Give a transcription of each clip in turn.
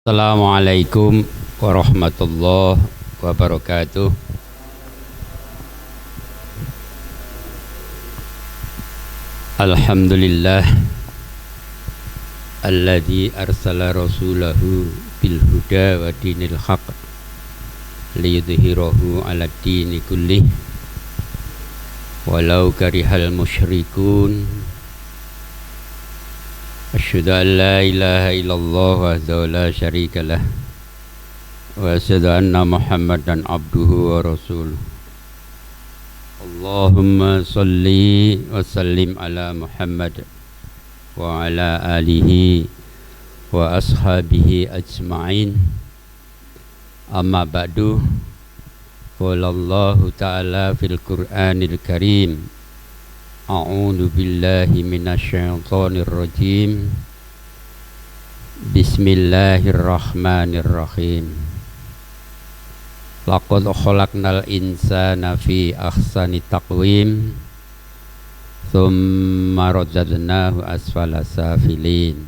Assalamualaikum warahmatullahi wabarakatuh. Alhamdulillah alladzi arsala rasulahu bil huda wa dinil haq liyudhhirahu 'alad dini kullih walau karihal musyrikun. Asyhadu an la ilaha illallah wahdahu la syarikalah wa asyhadu anna Muhammadan abduhu wa rasuluh. Allahumma salli wa sallim ala Muhammad wa ala alihi wa ashabihi ajma'in. Amma ba'du. Qala Allahu ta'ala fil Qur'anil Karim, a'udzu billahi minasyaitonir rajim. Bismillahirrahmanirrahim. Laqad khalaqnal insana fi ahsani taqwim tsumma radadnahu asfala safilin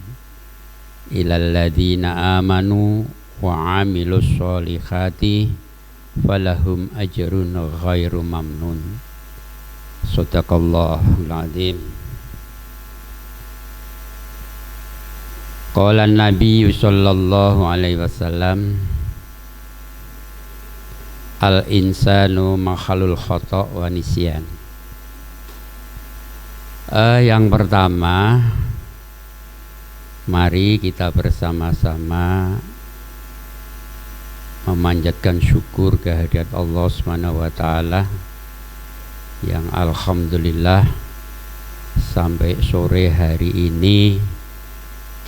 ilal ladzina amanu wa 'amilus sholihati falahum ajrun ghairu mamnun. Shadaqallahul azim. Qala Nabi sallallahu alaihi wasallam, al insanu makhlul khata' wa nisyan. Yang pertama, mari kita bersama-sama memanjatkan syukur kehadirat Allah Subhanahu wa taala yang alhamdulillah sampai sore hari ini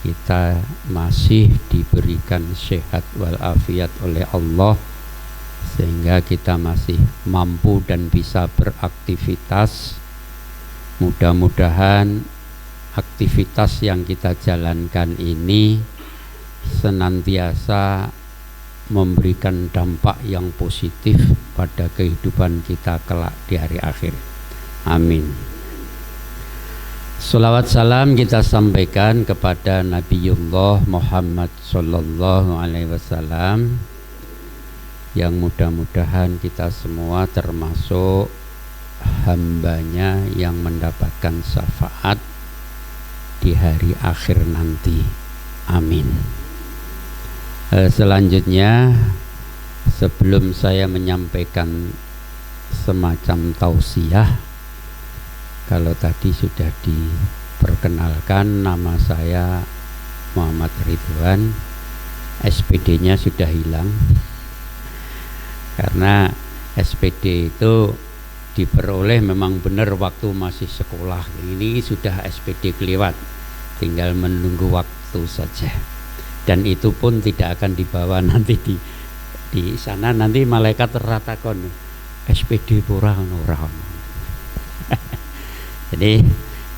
kita masih diberikan sehat walafiat oleh Allah, sehingga kita masih mampu dan bisa beraktivitas. Mudah-mudahan aktivitas yang kita jalankan ini senantiasa memberikan dampak yang positif pada kehidupan kita kelak di hari akhir. Amin. Salawat salam kita sampaikan kepada Nabiullah Muhammad sallallahu alaihi wasallam, yang mudah-mudahan kita semua termasuk hambanya yang mendapatkan syafaat di hari akhir nanti. Amin. Selanjutnya, sebelum saya menyampaikan semacam tausiah, kalau tadi sudah diperkenalkan, nama saya Muhammad Ridwan, SPD-nya sudah hilang karena SPD itu diperoleh memang benar waktu masih sekolah. Ini sudah SPD kelewat, tinggal menunggu waktu saja. Dan itu pun tidak akan dibawa nanti di sana, nanti malaikat ratakon SPD pura ora. Jadi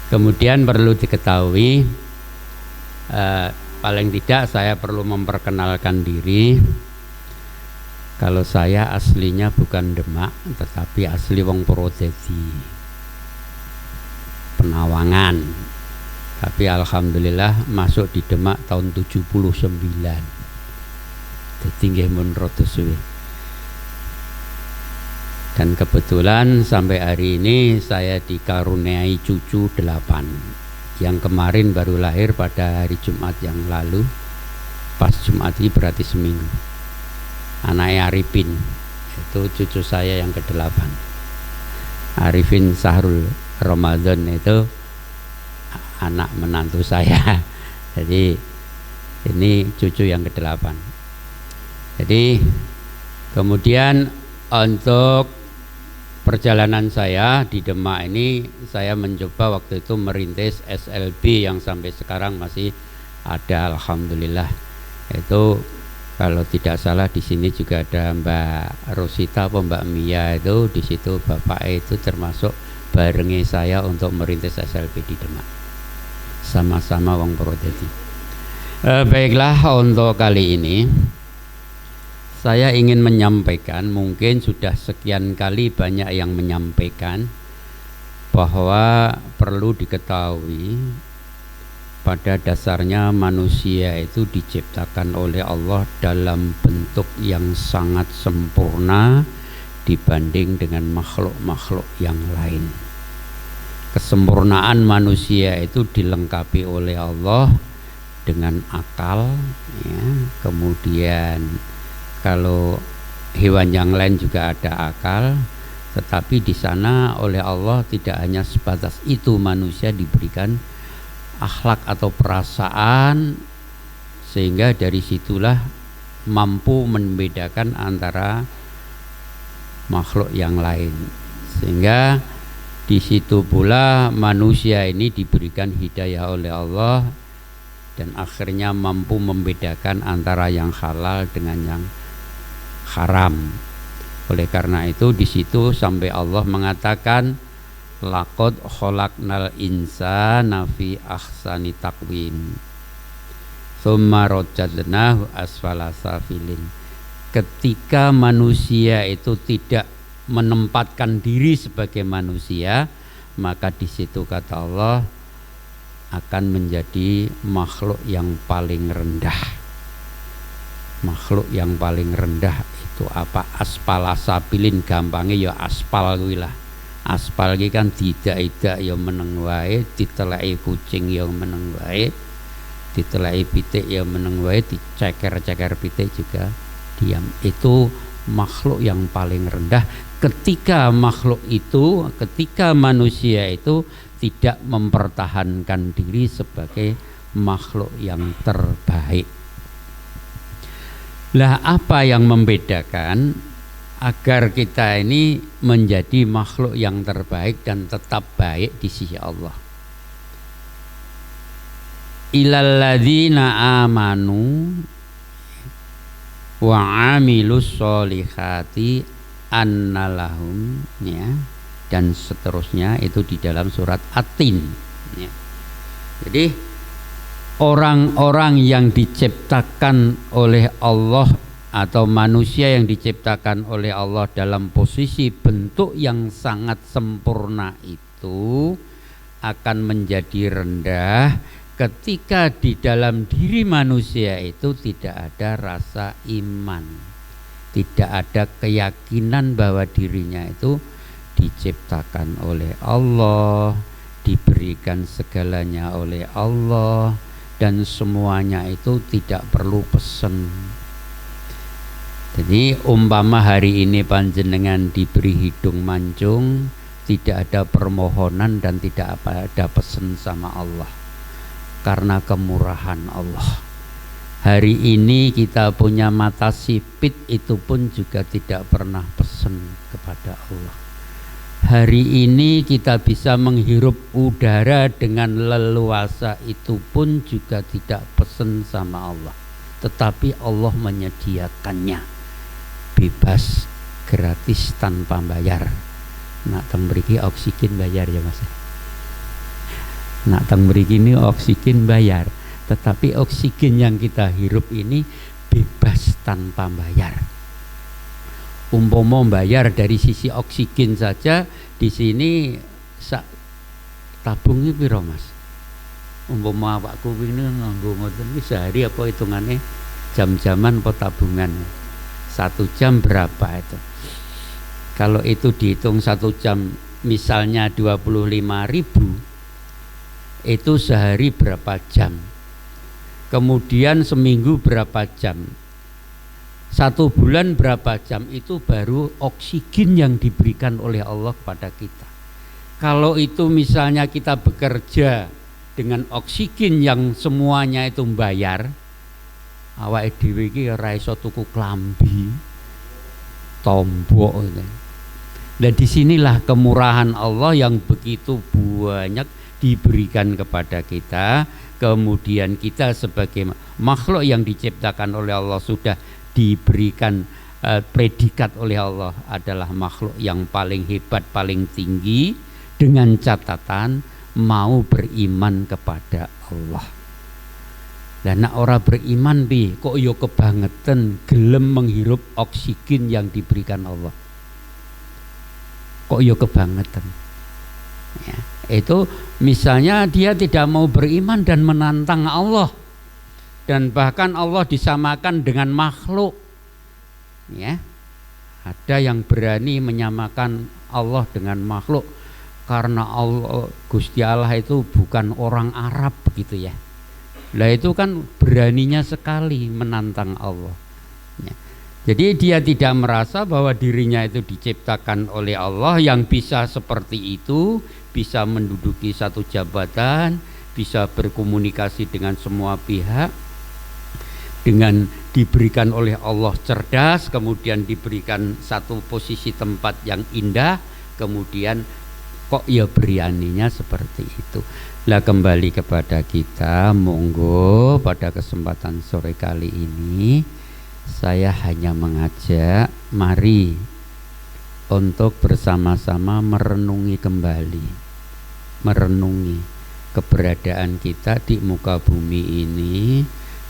kemudian perlu diketahui, paling tidak saya perlu memperkenalkan diri. Kalau saya aslinya bukan Demak, tetapi asli wong Purwodadi, Penawangan. Tapi alhamdulillah masuk di Demak tahun 79. Dadi nggih mun rada suwe. Dan kebetulan sampai hari ini saya dikaruniai cucu 8. Yang kemarin baru lahir pada hari Jumat yang lalu. Pas Jumat ini berarti seminggu. Anaknya Arifin, itu cucu saya yang ke-8. Arifin Sahrul Ramadan itu anak menantu saya. Jadi ini cucu yang ke-8. Jadi kemudian untuk perjalanan saya di Demak ini, saya mencoba waktu itu merintis SLB yang sampai sekarang masih ada, alhamdulillah. Itu kalau tidak salah di sini juga ada Mbak Rosita atau Mbak Mia, itu di situ bapaknya itu termasuk barengi saya untuk merintis SLB di Demak. Sama-sama wong Purwodadi. Baiklah, untuk kali ini saya ingin menyampaikan, mungkin sudah sekian kali banyak yang menyampaikan, bahwa perlu diketahui pada dasarnya manusia itu diciptakan oleh Allah dalam bentuk yang sangat sempurna dibanding dengan makhluk-makhluk yang lain. Kesempurnaan manusia itu dilengkapi oleh Allah dengan akal, ya. Kemudian kalau hewan yang lain juga ada akal, tetapi di sana oleh Allah tidak hanya sebatas itu, manusia diberikan akhlak atau perasaan, sehingga dari situlah mampu membedakan antara makhluk yang lain. Sehingga di situ pula manusia ini diberikan hidayah oleh Allah dan akhirnya mampu membedakan antara yang halal dengan yang haram. Oleh karena itu di situ sampai Allah mengatakan laqad khalaqnal insana fi ahsani taqwim tsumma radadnahu asfala safilin. Ketika manusia itu tidak menempatkan diri sebagai manusia, maka di situ kata Allah akan menjadi makhluk yang paling rendah. Makhluk yang paling rendah itu apa? Asfala safilin, gampangnya ya aspal kuwi lah. Aspal iki kan tidak ya meneng wae, diteleki kucing ya meneng wae, diteleki pitik ya meneng wae, diceker-ceker pitik juga diam. Itu makhluk yang paling rendah. Ketika makhluk itu, ketika manusia itu tidak mempertahankan diri sebagai makhluk yang terbaik. Lah apa yang membedakan agar kita ini menjadi makhluk yang terbaik dan tetap baik di sisi Allah? Ilal ladzina amanu wa amilus sholihati annalahum, ya, dan seterusnya itu di dalam surat At-Tin, ya. Jadi orang-orang yang diciptakan oleh Allah atau manusia yang diciptakan oleh Allah dalam posisi bentuk yang sangat sempurna itu akan menjadi rendah ketika di dalam diri manusia itu tidak ada rasa iman, tidak ada keyakinan bahwa dirinya itu diciptakan oleh Allah, diberikan segalanya oleh Allah, dan semuanya itu tidak perlu pesen. Jadi umpama hari ini panjenengan diberi hidung mancung, tidak ada permohonan dan tidak ada pesen sama Allah, karena kemurahan Allah. Hari ini kita punya mata sipit, itu pun juga tidak pernah pesen kepada Allah. Hari ini kita bisa menghirup udara dengan leluasa, itu pun juga tidak pesen sama Allah, tetapi Allah menyediakannya bebas, gratis, tanpa bayar. Nak teng mriki oksigen bayar ya Mas. Nak teng mriki ini oksigen bayar, tetapi oksigen yang kita hirup ini bebas tanpa bayar. Umpama bayar dari sisi oksigen saja di sini sak tabung iki piro Mas? Umpama awakku ini nganggo ngoten iki sehari apa hitungane jam-jaman apa tabungan? 1 jam berapa itu? Kalau itu dihitung 1 jam misalnya 25.000, itu sehari berapa jam? Kemudian seminggu berapa jam? 1 bulan berapa jam? Itu baru oksigen yang diberikan oleh Allah kepada kita. Kalau itu misalnya kita bekerja dengan oksigen yang semuanya itu membayar, awake dhewe iki ora iso tuku klambi, tombok. Dan disinilah kemurahan Allah yang begitu banyak diberikan kepada kita. Kemudian kita sebagai makhluk yang diciptakan oleh Allah sudah diberikan predikat oleh Allah adalah makhluk yang paling hebat, paling tinggi, dengan catatan mau beriman kepada Allah. Dan nek ora beriman bi kok yo kebangetan gelem menghirup oksigen yang diberikan Allah. Kok yo kebangetan. Ya. Itu misalnya dia tidak mau beriman dan menantang Allah, dan bahkan Allah disamakan dengan makhluk, ya. Ada yang berani menyamakan Allah dengan makhluk karena Allah, Gusti Allah itu bukan orang Arab begitu ya. Lah itu kan beraninya sekali menantang Allah, ya. Jadi dia tidak merasa bahwa dirinya itu diciptakan oleh Allah yang bisa seperti itu, bisa menduduki satu jabatan, bisa berkomunikasi dengan semua pihak, dengan diberikan oleh Allah cerdas, kemudian diberikan satu posisi tempat yang indah, kemudian kok ya beraninya seperti itu. Lah kembali kepada kita, monggo pada kesempatan sore kali ini saya hanya mengajak mari untuk bersama-sama merenungi kembali, merenungi keberadaan kita di muka bumi ini.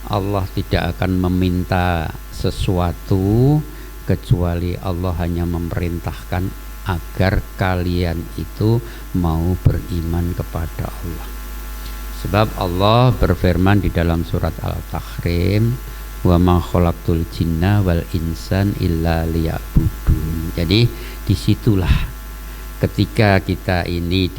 Allah tidak akan meminta sesuatu kecuali Allah hanya memerintahkan agar kalian itu mau beriman kepada Allah. Sebab Allah berfirman di dalam surat Al-Tahrim, wa ma khalaqtul jinna wal insan illa liya'budun. Jadi disitulah ketika kita ini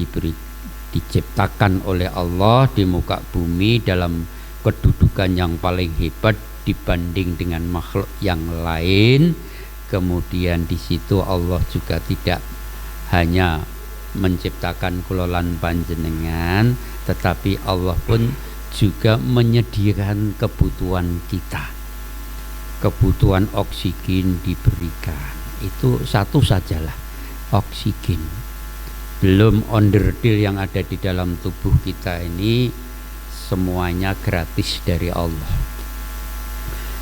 diciptakan oleh Allah di muka bumi dalam kedudukan yang paling hebat dibanding dengan makhluk yang lain, kemudian di situ Allah juga tidak hanya menciptakan kulolan panjenengan, tetapi Allah pun juga menyediakan kebutuhan kita. Kebutuhan oksigen diberikan, itu satu sajalah oksigen, belum onderdil yang ada di dalam tubuh kita ini semuanya gratis dari Allah.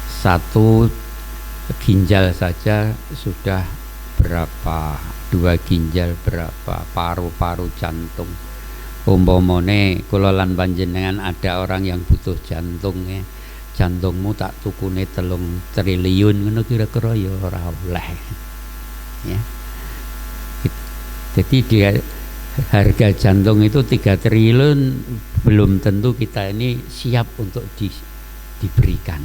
Satu ginjal saja sudah berapa, 2 ginjal berapa, paru-paru jantung. Umpamane kula lan panjenengan ada orang yang butuh jantung, ya. Jantungmu tak tukune 3 triliun ngono kira-kira ya ora oleh. Ya. Jadi dia harga jantung itu 3 triliun, belum tentu kita ini siap untuk diberikan.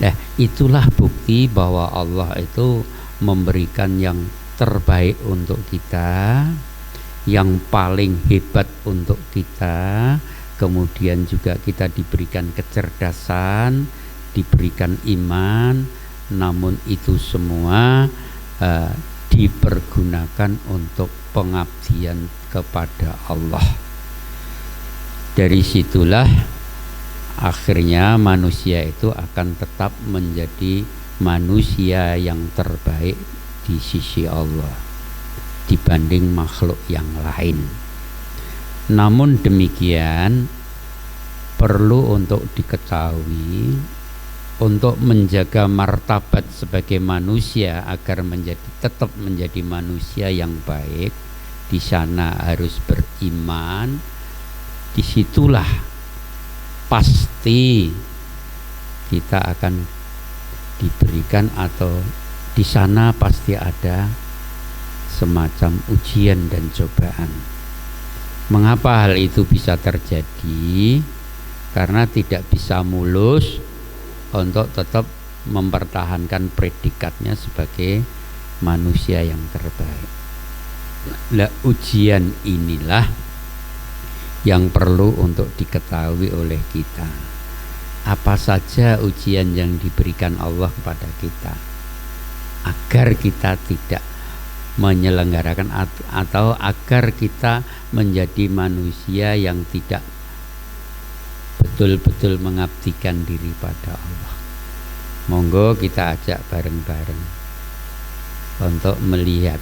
Nah, itulah bukti bahwa Allah itu memberikan yang terbaik untuk kita, yang paling hebat untuk kita. Kemudian juga kita diberikan kecerdasan, diberikan iman, namun itu semua dipergunakan untuk pengabdian kepada Allah. Dari situlah akhirnya manusia itu akan tetap menjadi manusia yang terbaik di sisi Allah dibanding makhluk yang lain. Namun demikian perlu untuk diketahui, untuk menjaga martabat sebagai manusia agar tetap menjadi manusia yang baik, di sana harus beriman. Disitulah pasti kita akan diberikan, atau di sana pasti ada semacam ujian dan cobaan. Mengapa hal itu bisa terjadi? Karena tidak bisa mulus untuk tetap mempertahankan predikatnya sebagai manusia yang terbaik. Nah, ujian inilah yang perlu untuk diketahui oleh kita. Apa saja ujian yang diberikan Allah kepada kita agar kita tidak menyelenggarakan atau agar kita menjadi manusia yang tidak betul-betul mengabdikan diri pada Allah. Monggo kita ajak bareng-bareng untuk melihat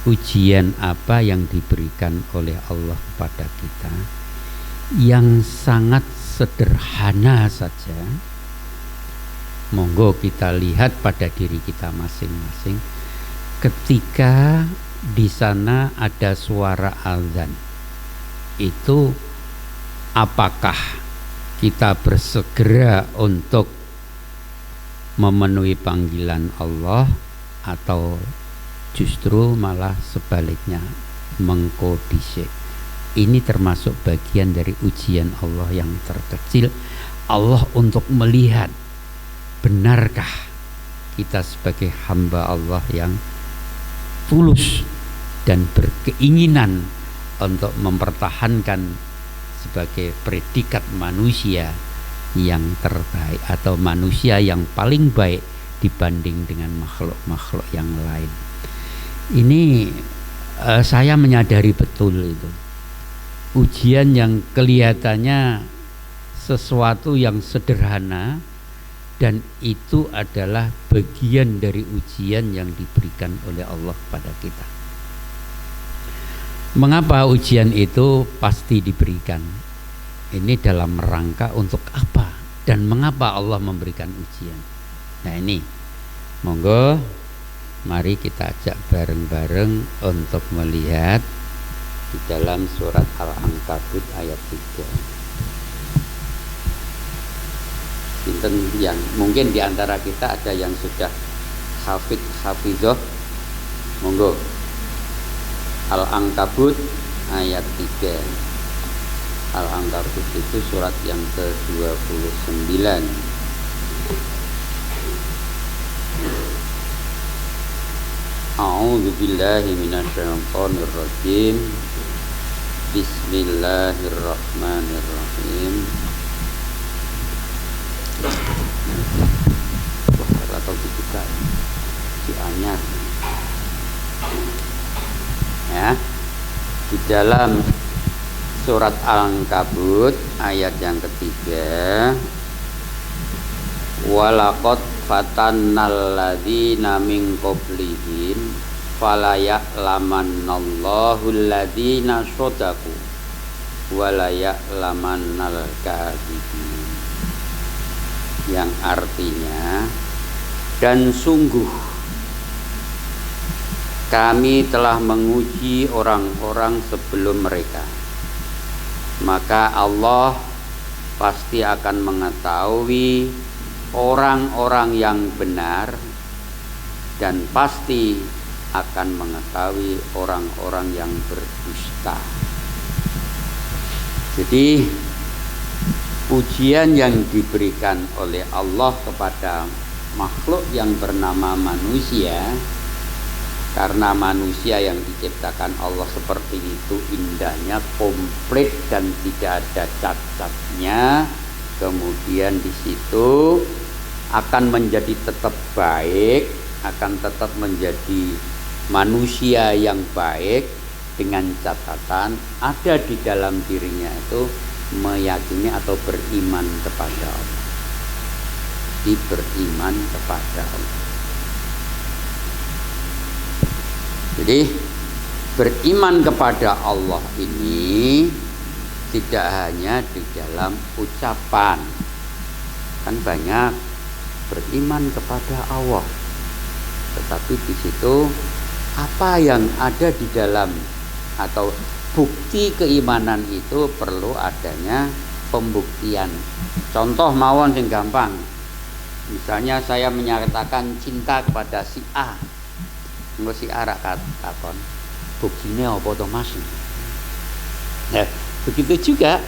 ujian apa yang diberikan oleh Allah kepada kita, yang sangat sederhana saja. Monggo kita lihat pada diri kita masing-masing. Ketika di sana ada suara azan, itu apakah kita bersegera untuk memenuhi panggilan Allah, atau justru malah sebaliknya mengko dhisik. Ini termasuk bagian dari ujian Allah yang terkecil. Allah untuk melihat benarkah kita sebagai hamba Allah yang tulus dan berkeinginan untuk mempertahankan sebagai predikat manusia yang terbaik atau manusia yang paling baik dibanding dengan makhluk-makhluk yang lain. Ini saya menyadari betul itu. Ujian yang kelihatannya sesuatu yang sederhana, dan itu adalah bagian dari ujian yang diberikan oleh Allah pada kita. Mengapa ujian itu pasti diberikan? Ini dalam rangka untuk apa dan mengapa Allah memberikan ujian. Nah ini, monggo mari kita ajak bareng-bareng untuk melihat di dalam surat Al-Ankabut ayat 3. Yang mungkin di antara kita ada yang sudah hafidzoh, monggo. Al-Ankabut ayat 3. Al-Ankabut itu surat yang ke-29. A'udzu billahi minasyaitonir rajim. Bismillahirrahmanirrahim. Atau dibuka si anyar ya, di dalam surat Al-Ankabut ayat yang ketiga, walaqad fatannal ladzina min qablihim falaya'lamannallahu alladzina shadaku walaya'lamannal kadzibin, yang artinya, dan sungguh kami telah menguji orang-orang sebelum mereka, maka Allah pasti akan mengetahui orang-orang yang benar, dan pasti akan mengetahui orang-orang yang berdusta. Jadi ujian yang diberikan oleh Allah kepada makhluk yang bernama manusia, karena manusia yang diciptakan Allah seperti itu indahnya, komplit dan tidak ada cacatnya, kemudian di situ akan menjadi tetap baik, akan tetap menjadi manusia yang baik, dengan catatan ada di dalam dirinya itu meyakini atau beriman kepada Allah. Beriman kepada Allah. Jadi beriman kepada Allah ini tidak hanya di dalam ucapan. Kan banyak beriman kepada Allah, tetapi di situ apa yang ada di dalam atau bukti keimanan itu perlu adanya pembuktian. Contoh mawon sing gampang. Misalnya saya menyatakan cinta kepada si A. Engko si A rak takon, buktine apa to Mas? Nah, begitu juga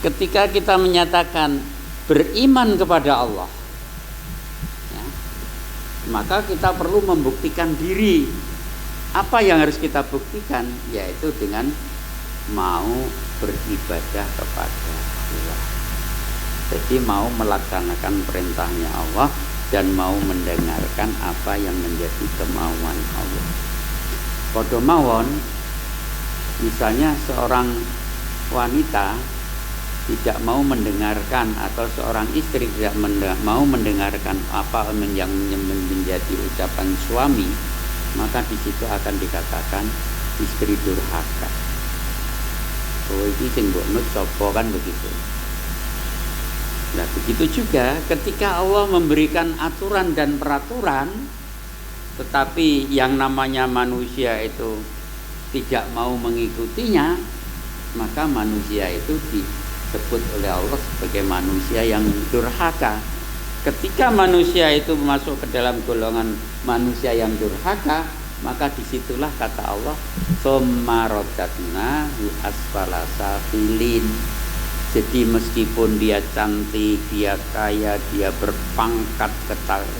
ketika kita menyatakan beriman kepada Allah, ya, maka kita perlu membuktikan diri. Apa yang harus kita buktikan? Yaitu dengan mau beribadah kepada Allah. Jadi mau melaksanakan perintahnya Allah dan mau mendengarkan apa yang menjadi kemauan Allah. Padha mawon, misalnya seorang wanita tidak mau mendengarkan atau seorang istri tidak mau mendengarkan apa yang menjadi ucapan suami, maka di situ akan dikatakan istri durhaka. Oh, iki sing mbok nut sapa, kan begitu. Nah, begitu juga ketika Allah memberikan aturan dan peraturan, tetapi yang namanya manusia itu tidak mau mengikutinya, maka manusia itu disebut oleh Allah sebagai manusia yang durhaka. Ketika manusia itu masuk ke dalam golongan manusia yang durhaka, maka disitulah kata Allah tsumma radadnahu asfala safilin. Jadi meskipun dia cantik, dia kaya, dia berpangkat,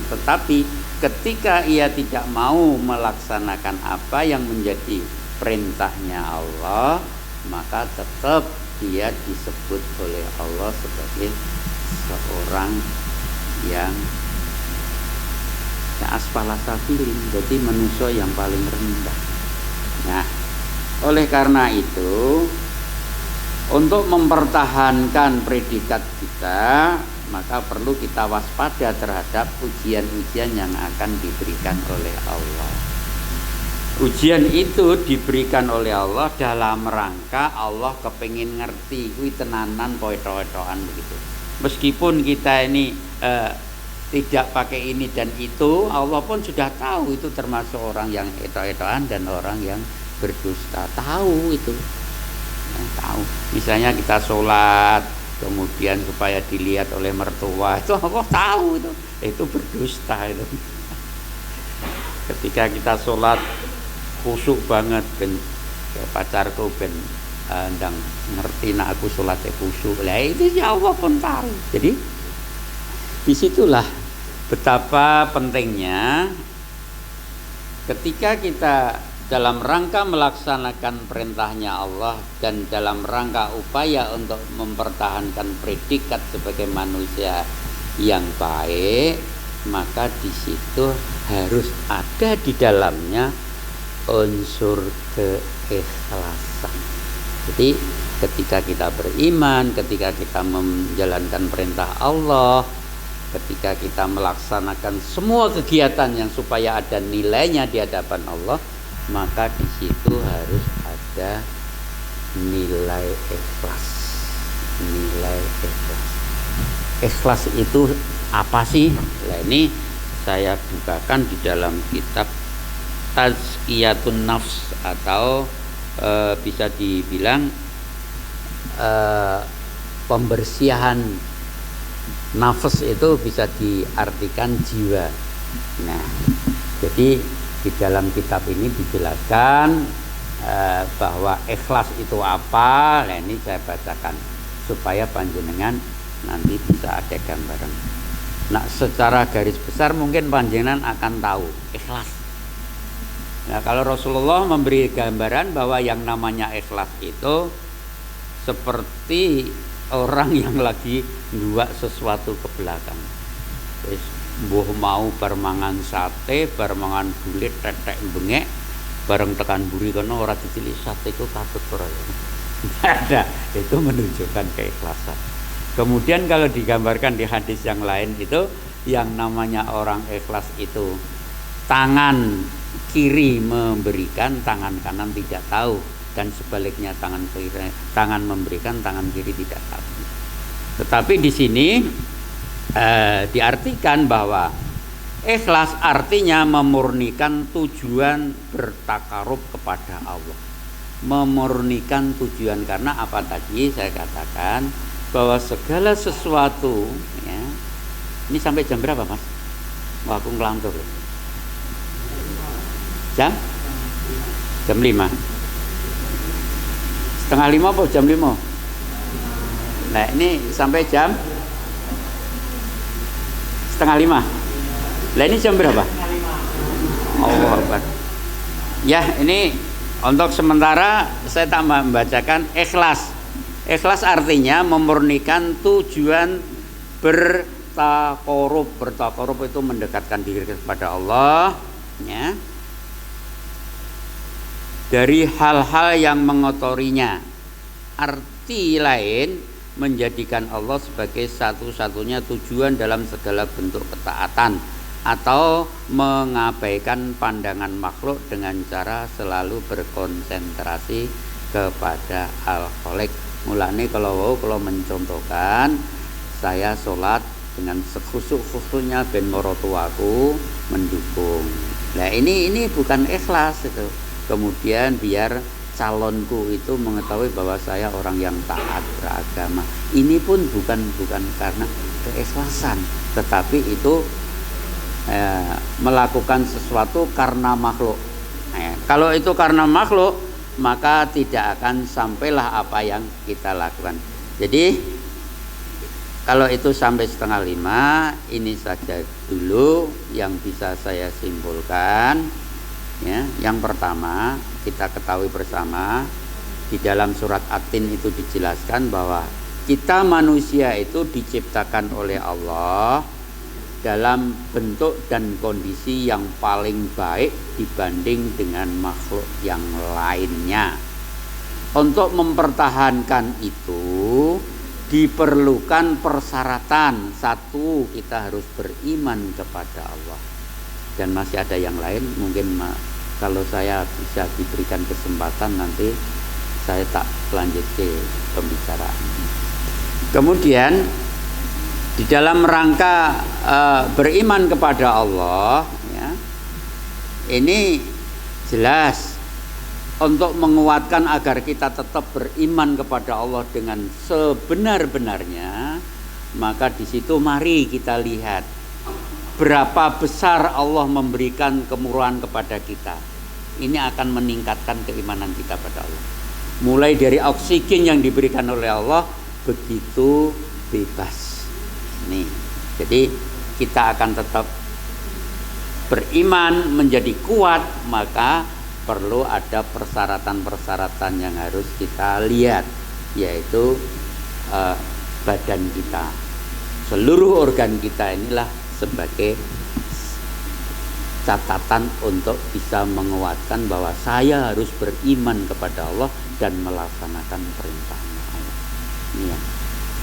tetapi ketika ia tidak mau melaksanakan apa yang menjadi perintahnya Allah, maka tetap dia disebut oleh Allah sebagai seorang yang asfala safilin, jadi manusia yang paling rendah. Nah, oleh karena itu, untuk mempertahankan predikat kita, maka perlu kita waspada terhadap ujian-ujian yang akan diberikan oleh Allah. Ujian itu diberikan oleh Allah dalam rangka Allah kepengin ngerti kuwi tenanan poeto-etoan begitu. Meskipun kita ini tidak pakai ini dan itu, Allah pun sudah tahu itu termasuk orang yang eto-etoan dan orang yang berdusta. Tahu itu. Tahu. Misalnya kita sholat kemudian supaya dilihat oleh mertua, itu Allah tahu itu berdusta itu. Ketika kita sholat khusyuk banget ben pacarku ben ndang ngerti nak aku sholatnya khusyuk, lah itu ya Allah pun tahu. Jadi disitulah betapa pentingnya ketika kita dalam rangka melaksanakan perintahnya Allah dan dalam rangka upaya untuk mempertahankan predikat sebagai manusia yang baik, maka di situ harus ada di dalamnya unsur keikhlasan. Jadi ketika kita beriman, ketika kita menjalankan perintah Allah, ketika kita melaksanakan semua kegiatan yang supaya ada nilainya di hadapan Allah, maka di situ harus ada nilai ikhlas. Nilai ikhlas. Ikhlas itu apa sih? Nah, ini saya bukakan di dalam kitab Tazkiyatun Nafs atau bisa dibilang pembersihan nafas itu bisa diartikan jiwa. Nah, jadi di dalam kitab ini dijelaskan bahwa ikhlas itu apa. Nah, ini saya bacakan supaya panjenengan nanti bisa ada gambaran. Nah, secara garis besar mungkin panjenengan akan tahu ikhlas. Nah, kalau Rasulullah memberi gambaran bahwa yang namanya ikhlas itu seperti orang yang lagi nguak sesuatu ke belakang. Wis mbuh mau permangan sate, permangan bulit tetek bengek, bareng tekan buri kono ora dicilik sate iku katut ora. Ada, itu menunjukkan keikhlasan. Kemudian kalau digambarkan di hadis yang lain itu yang namanya orang ikhlas itu tangan kiri memberikan, tangan kanan tidak tahu, dan sebaliknya tangan memberikan, tangan kiri tidak tahu. Tetapi di sini diartikan bahwa ikhlas artinya memurnikan tujuan bertakarub kepada Allah. Memurnikan tujuan, karena apa tadi saya katakan bahwa segala sesuatu ya, ini sampai jam berapa Mas? Wah, aku ngelantur. Jam 5. Setengah 5 apa jam 5? Nah, ini sampai jam setengah 5. Lah ini jam berapa? Allah Akbar. Ya, ini untuk sementara saya tambah membacakan ikhlas. Ikhlas artinya memurnikan tujuan bertakarub. Bertakarub itu mendekatkan diri kepada Allah, ya, dari hal-hal yang mengotorinya. Arti lain, menjadikan Allah sebagai satu-satunya tujuan dalam segala bentuk ketaatan, atau mengabaikan pandangan makhluk dengan cara selalu berkonsentrasi kepada Al-Khaliq. Mulane kalau mencontohkan, saya sholat dengan sekhusyuk-khusyuknya ben maratuaku mendukung. Nah, ini bukan ikhlas itu. Kemudian biar calonku itu mengetahui bahwa saya orang yang taat beragama. Ini pun bukan karena keikhlasan, tetapi itu melakukan sesuatu karena makhluk. Kalau itu karena makhluk, maka tidak akan sampailah apa yang kita lakukan. Jadi kalau itu sampai 4:30, ini saja dulu yang bisa saya simpulkan. Ya, yang pertama kita ketahui bersama di dalam surat At-Tin itu dijelaskan bahwa kita manusia itu diciptakan oleh Allah dalam bentuk dan kondisi yang paling baik dibanding dengan makhluk yang lainnya. Untuk mempertahankan itu diperlukan persyaratan. Satu, kita harus beriman kepada Allah. Dan masih ada yang lain, mungkin kalau saya bisa diberikan kesempatan nanti saya tak lanjut ke pembicaraan. Kemudian di dalam rangka beriman kepada Allah, ya, ini jelas untuk menguatkan agar kita tetap beriman kepada Allah dengan sebenar-benarnya, maka di situ mari kita lihat berapa besar Allah memberikan kemurahan kepada kita. Ini akan meningkatkan keimanan kita pada Allah. Mulai dari oksigen yang diberikan oleh Allah begitu bebas. Nih, jadi kita akan tetap beriman menjadi kuat, maka perlu ada persyaratan-persyaratan yang harus kita lihat, yaitu badan kita, seluruh organ kita inilah sebagai catatan untuk bisa menguatkan bahwa saya harus beriman kepada Allah dan melaksanakan perintahnya Allah. Ini ya.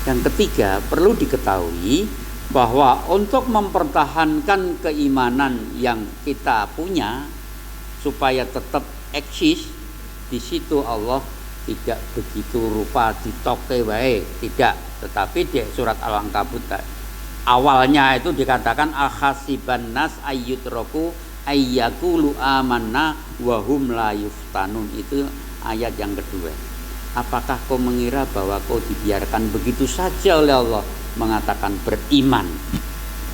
Yang ketiga, perlu diketahui bahwa untuk mempertahankan keimanan yang kita punya supaya tetap eksis, di situ Allah tidak begitu rupa ditoke wae, tidak. Tetapi di surat Al-Ankabut awalnya itu dikatakan akhasiban nas ayyutraku ayyakulu amanna wa hum la yuftanun. Itu ayat yang kedua. Apakah kau mengira bahwa kau dibiarkan begitu saja oleh Allah mengatakan beriman?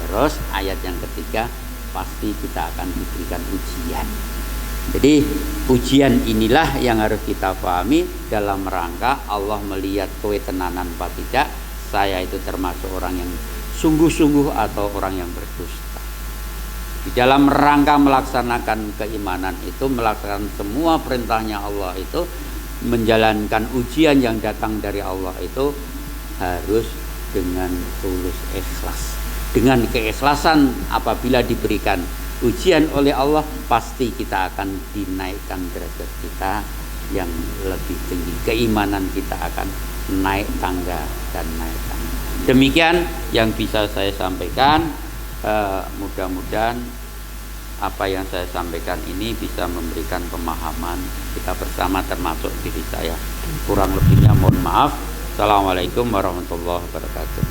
Terus ayat yang ketiga, pasti kita akan diberikan ujian. Jadi ujian inilah yang harus kita pahami dalam rangka Allah melihat kowe tenanan apa tidak, saya itu termasuk orang yang sungguh-sungguh atau orang yang berdusta. Di dalam rangka melaksanakan keimanan itu, melaksanakan semua perintahnya Allah itu, menjalankan ujian yang datang dari Allah itu harus dengan tulus ikhlas. Dengan keikhlasan apabila diberikan ujian oleh Allah, pasti kita akan dinaikkan derajat kita yang lebih tinggi. Keimanan kita akan naik tangga dan naik tangga. Demikian yang bisa saya sampaikan. Mudah-mudahan apa yang saya sampaikan ini bisa memberikan pemahaman kita bersama, termasuk diri saya. Kurang lebihnya mohon maaf. Assalamualaikum warahmatullahi wabarakatuh.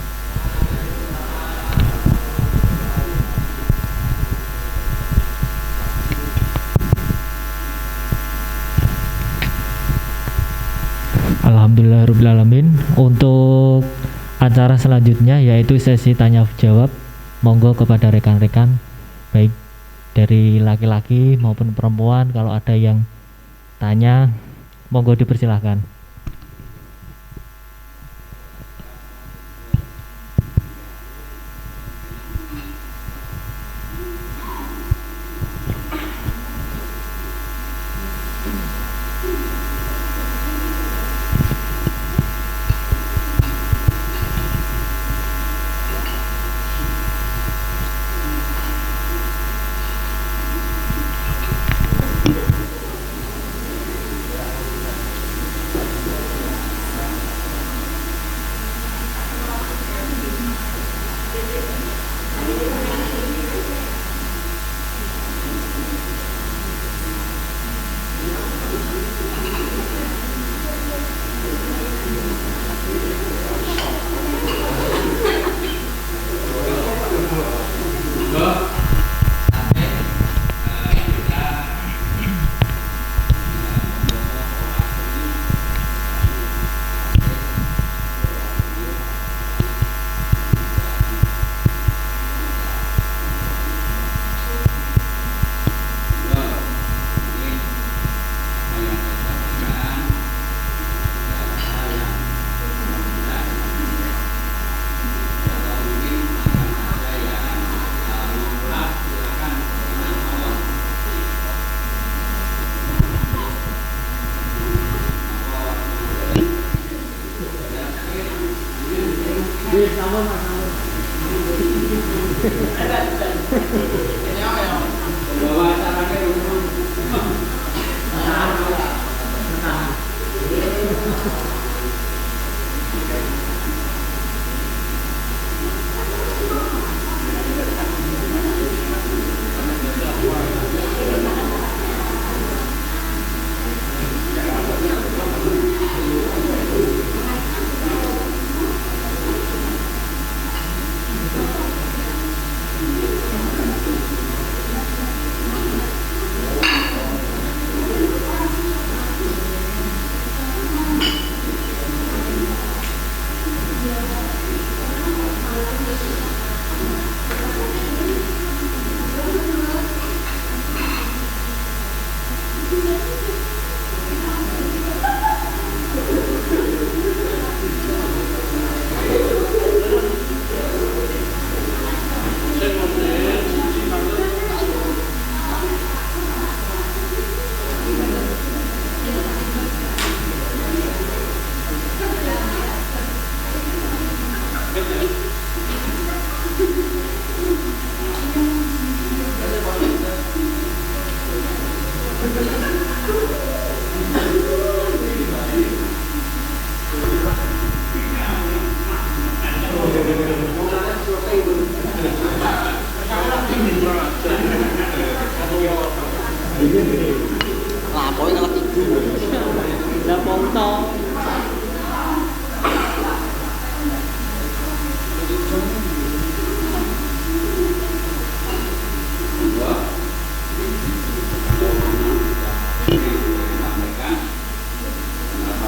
Alhamdulillahirrahmanirrahim. Untuk acara selanjutnya yaitu sesi tanya jawab, monggo kepada rekan-rekan baik dari laki-laki maupun perempuan, kalau ada yang tanya monggo dipersilahkan. Lapoin kalau tidur. Lah pontong.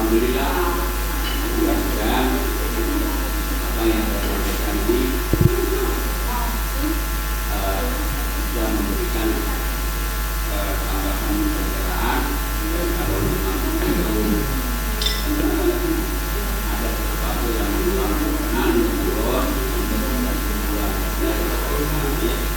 Alhamdulillah mudah-mudahan apa yang saya sampaikan ini bisa memberikan tambahan pencerahan kalau memang itu ada sesuatu yang kurang berkenan menurut untuk membuat saya yang menunjukkan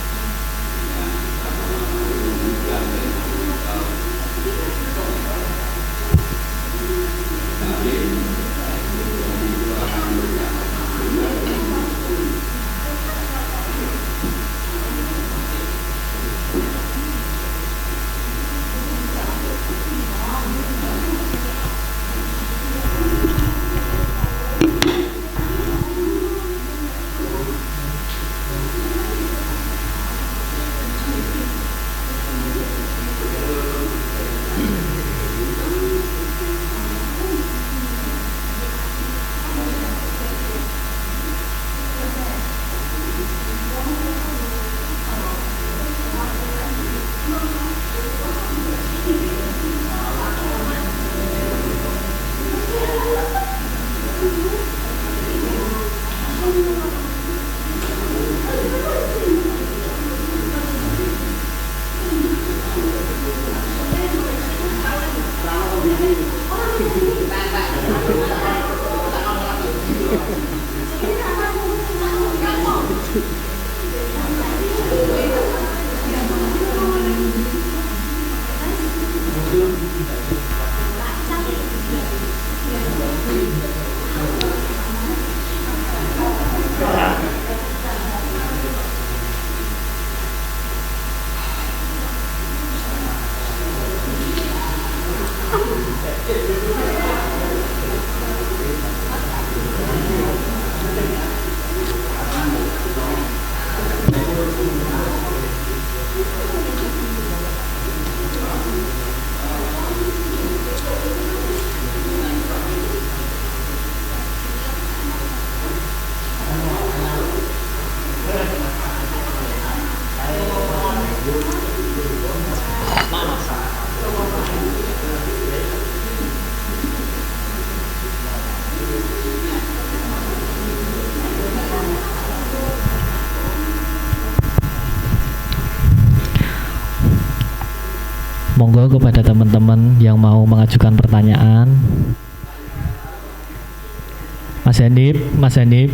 Monggo kepada teman-teman yang mau mengajukan pertanyaan. Mas Hanif, Mas Hanif.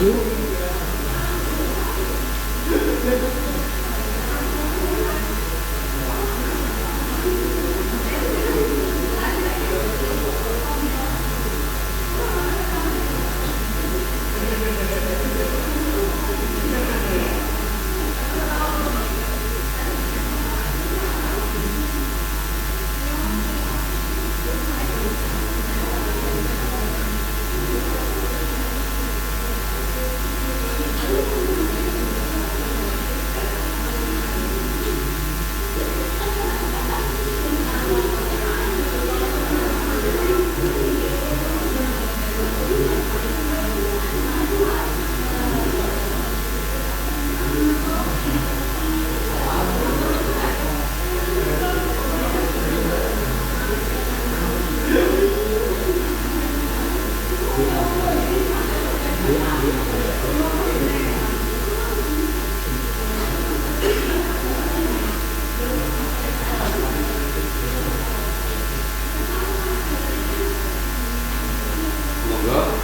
Monggo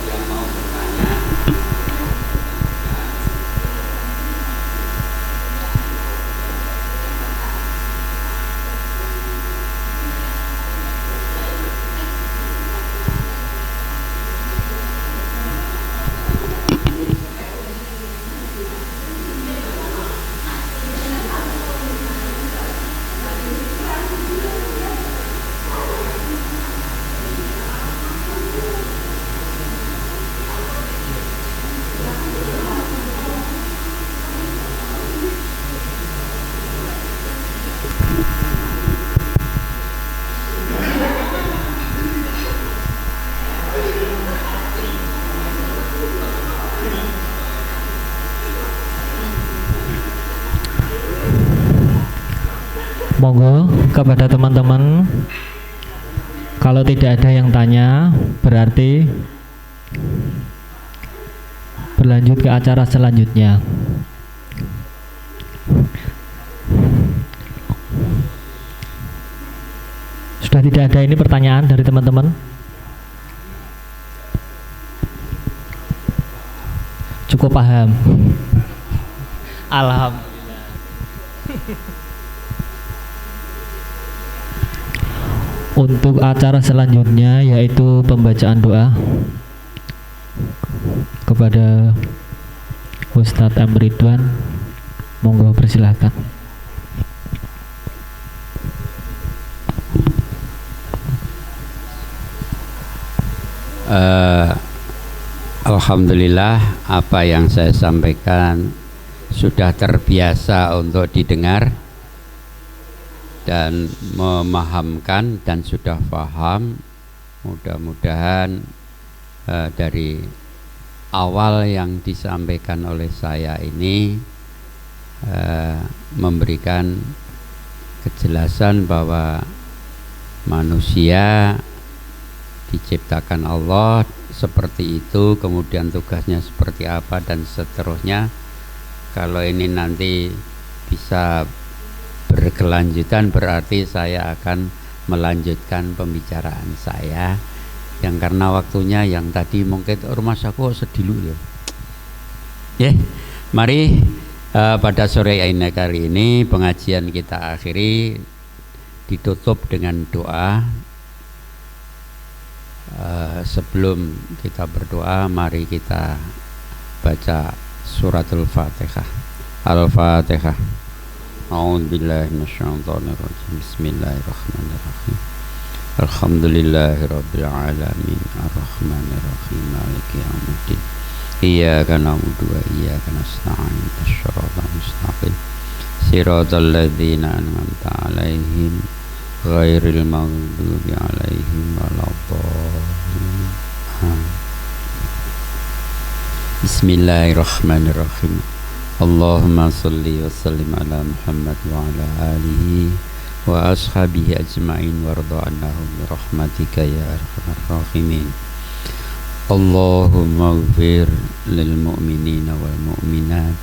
yang mau bertanya. Monggo kepada teman-teman, kalau tidak ada yang tanya berarti berlanjut ke acara selanjutnya. Sudah tidak ada ini pertanyaan dari teman-teman? Cukup paham? Alhamdulillah. Untuk acara selanjutnya yaitu pembacaan doa kepada Ustadz M. Ridwan. Monggo persilahkan. Alhamdulillah, apa yang saya sampaikan sudah terbiasa untuk didengar dan memahamkan dan sudah paham. Mudah-mudahan dari awal yang disampaikan oleh saya ini memberikan kejelasan bahwa manusia diciptakan Allah seperti itu, kemudian tugasnya seperti apa dan seterusnya. Kalau ini nanti bisa berkelanjutan berarti saya akan melanjutkan pembicaraan saya yang karena waktunya yang tadi mungkin rumah aku sedih dulu ya. Mari pada sore kali ini pengajian kita akhiri ditutup dengan doa. Sebelum kita berdoa, mari kita baca suratul Fatihah. Al-Fatihah. A'udzubillahi minasyaitonirrajim. Bismillahirrahmanirrahim. Alhamdulillahirabbil alamin. Arrahmanirrahim. Maliki yaumiddin. Iyyaka na'budu wa iyyaka nasta'in. Ihdinash mustaqim. Shiratal ladzina an'amta 'alaihim ghairil maghdubi 'alaihim waladdallin. Bismillahirrahmanirrahim. Allahumma salli wa sallim ala Muhammad wa ala alihi wa ashabihi ajma'in warda annahum birahmatika ya arhamar rahimin. Allahumma ighfir lil mu'minina wal mu'minat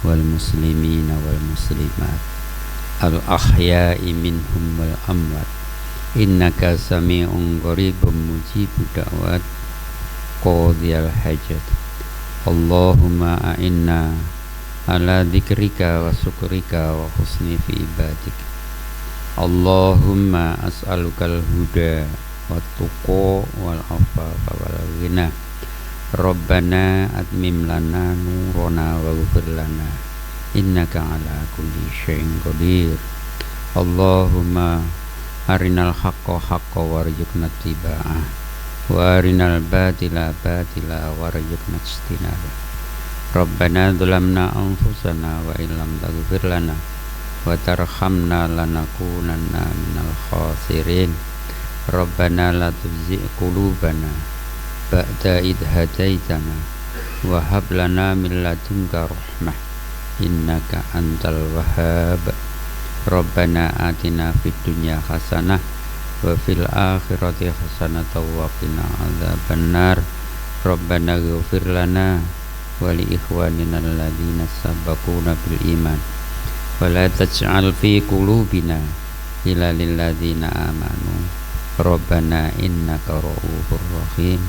wal muslimina wal muslimat al ahya'i minhum wal amwat innaka sami'un qaribun mujibud da'wat qadiyal hajat. Allahumma a'inna ala dzikrika wa syukrika wa husni fi ibadik. Allahumma as'alukal huda wa tuqa wal afafa wal ghina. Rabbana atmim lana nurana wa ghfir lana innaka ala kulli syai'in qadir. Allahumma arinal haqqa haqqa warzuqna ittiba'ah wa arinal batila batila warzuqna ijtinabah. Rabbana dzalamna anfusana wa illam taghfir lana wa tarhamna lanakunanna minal khasirin. Rabbana la tuzigh qulubana ba'da idh hadaitana wa hab lana min ladunka rahmah innaka antal wahhab. Rabbana atina fid dunya hasanah wa fil akhirati hasanah wa qina adzabannar. Rabbana ighfir lana wa li ikhwanina alladzina sabaquna bil iman wa la taj'al fi qulubina illa lil ladzina amanu. Rabbana innaka ra'ufur rahim.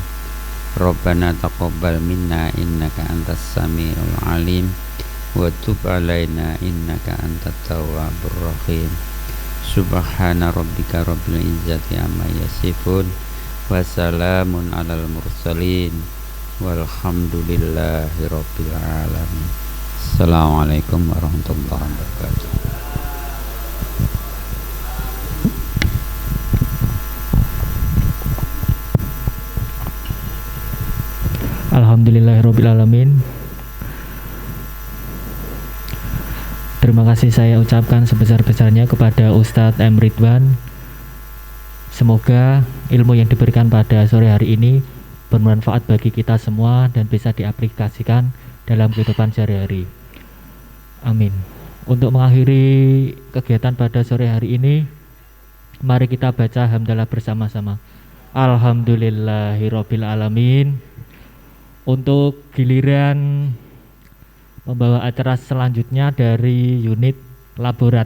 Rabbana taqabbal minna innaka antas samiul alim wa tub alaina innaka antat tawwabur rahim. Subhana rabbika rabbil izzati amma yasifun wa salamun alal mursalin walhamdulillahi rabbil alamin. Assalamualaikum warahmatullahi wabarakatuh. Alhamdulillahirrabbilalamin. Terima kasih saya ucapkan sebesar-besarnya kepada Ustadz M. Ridwan. Semoga ilmu yang diberikan pada sore hari ini bermanfaat bagi kita semua dan bisa diaplikasikan dalam kehidupan sehari-hari. Amin. Untuk mengakhiri kegiatan pada sore hari ini, mari kita baca hamdalah bersama-sama. Alhamdulillahirrabbilalamin. Untuk giliran membawa acara selanjutnya dari unit laborat